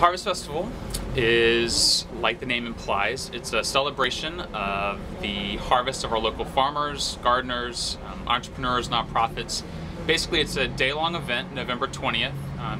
Harvest Festival is, like the name implies, it's a celebration of the harvest of our local farmers, gardeners, entrepreneurs, nonprofits. Basically, it's a day-long event, November 20th,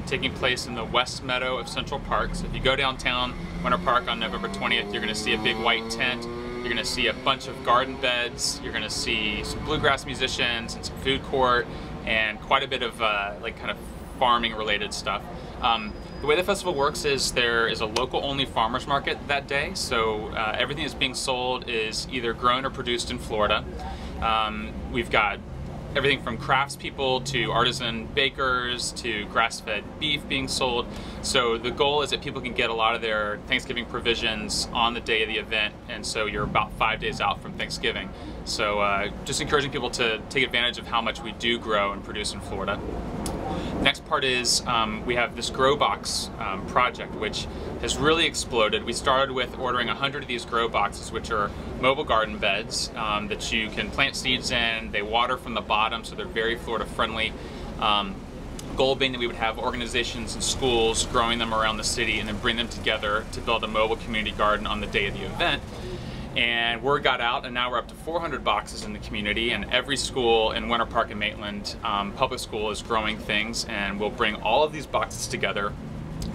taking place in the West Meadow of Central Park. So if you go downtown Winter Park on November 20th, you're going to see a big white tent. You're going to see a bunch of garden beds. You're going to see some bluegrass musicians and some food court and quite a bit of kind of farming related stuff. The way the festival works is there is a local only farmers market that day, so everything that's being sold is either grown or produced in Florida. We've got everything from craftspeople to artisan bakers to grass-fed beef being sold. So the goal is that people can get a lot of their Thanksgiving provisions on the day of the event, and so you're about 5 days out from Thanksgiving. So just encouraging people to take advantage of how much we do grow and produce in Florida. Next part is we have this grow box project, which has really exploded. We started with ordering 100 of these grow boxes, which are mobile garden beds that you can plant seeds in. They water from the bottom, so they're very Florida friendly. Goal being that we would have organizations and schools growing them around the city and then bring them together to build a mobile community garden on the day of the event. And word got out, and now we're up to 400 boxes in the community, and every school in Winter Park and Maitland public school is growing things, and we'll bring all of these boxes together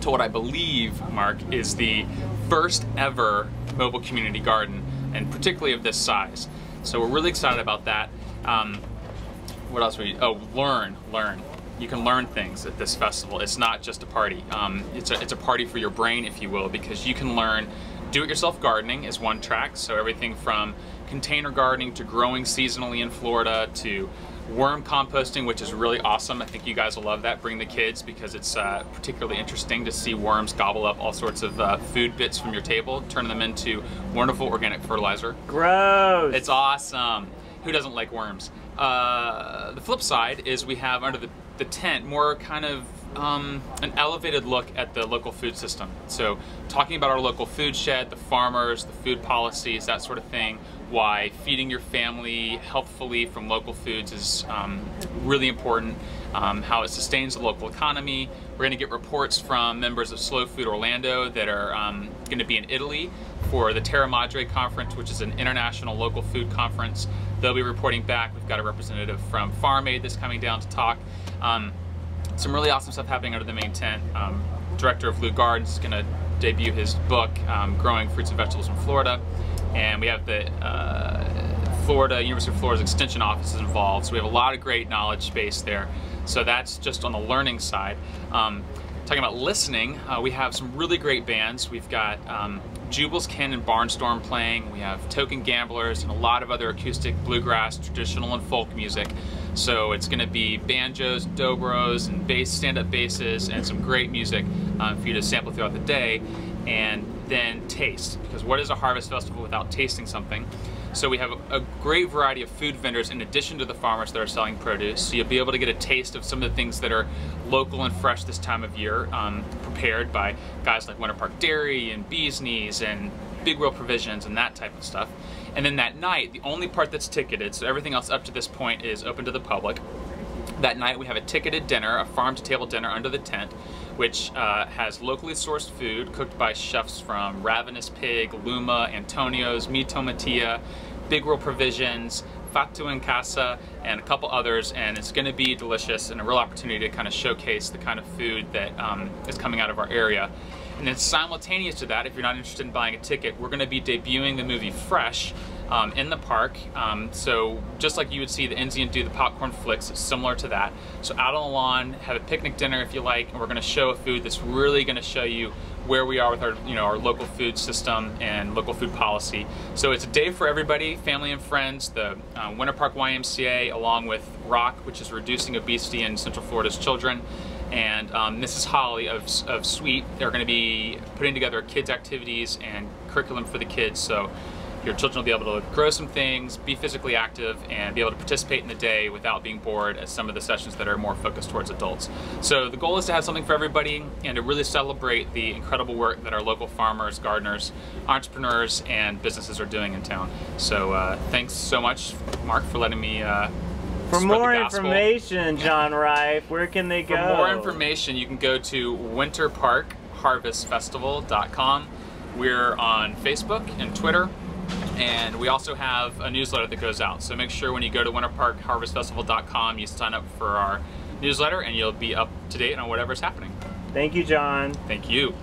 to what I believe, Mark, is the first ever mobile community garden, and particularly of this size. So we're really excited about that. What else learn. You can learn things at this festival. It's not just a party. It's a party for your brain, if you will, because you can learn. Do-it-yourself gardening is one track, so everything from container gardening to growing seasonally in Florida to worm composting, which is really awesome. I think you guys will love that. Bring the kids, because it's particularly interesting to see worms gobble up all sorts of food bits from your table, turn them into wonderful organic fertilizer. Gross! It's awesome. Who doesn't like worms? The flip side is we have under the tent more kind of an elevated look at the local food system. So talking about our local food shed, the farmers, the food policies, that sort of thing, why feeding your family healthfully from local foods is really important, how it sustains the local economy. We're going to get reports from members of Slow Food Orlando that are going to be in Italy for the Terra Madre conference, which is an international local food conference. They'll be reporting back. We've got a representative from Farm Aid that's coming down to talk. Some really awesome stuff happening under the main tent. Director of Lou Gardens is going to debut his book, Growing Fruits and Vegetables in Florida. And we have the University of Florida's Extension Office is involved. So we have a lot of great knowledge space there. So that's just on the learning side. Talking about listening, we have some really great bands. We've got Jubal's Ken and Barnstorm playing. We have Token Gamblers and a lot of other acoustic, bluegrass, traditional, and folk music. So it's going to be banjos, dobros, and bass, stand-up basses, and some great music for you to sample throughout the day. And then taste, because what is a harvest festival without tasting something? So we have a great variety of food vendors in addition to the farmers that are selling produce. So you'll be able to get a taste of some of the things that are local and fresh this time of year, prepared by guys like Winter Park Dairy and Bee's Knees and Big Wheel Provisions and that type of stuff. And then that night, the only part that's ticketed, so everything else up to this point is open to the public. That night we have a ticketed dinner, a farm-to-table dinner under the tent, which has locally sourced food cooked by chefs from Ravenous Pig, Luma, Antonio's, Mito Mattia, Big Wheel Provisions, Fatu in Casa, and a couple others, and it's going to be delicious and a real opportunity to kind of showcase the kind of food that is coming out of our area. And then simultaneous to that, if you're not interested in buying a ticket, we're going to be debuting the movie Fresh in the park. So just like you would see the Enzian do the popcorn flicks, it's similar to that. So out on the lawn, have a picnic dinner if you like, and we're going to show a food that's really going to show you where we are with our, our local food system and local food policy. So it's a day for everybody, family and friends. The Winter Park YMCA, along with ROC, which is Reducing Obesity in Central Florida's Children, and Mrs. Holly of Sweet, they're going to be putting together kids activities and curriculum for the kids. So your children will be able to grow some things, be physically active, and be able to participate in the day without being bored at some of the sessions that are more focused towards adults. So the goal is to have something for everybody and to really celebrate the incredible work that our local farmers, gardeners, entrepreneurs, and businesses are doing in town. So thanks so much, Mark, for letting me For more information, John Rife, where can they go? For more information, you can go to Winter Park winterparkharvestfestival.com. We're on Facebook and Twitter, and we also have a newsletter that goes out. So make sure when you go to winterparkharvestfestival.com, you sign up for our newsletter, and you'll be up to date on whatever's happening. Thank you, John. Thank you.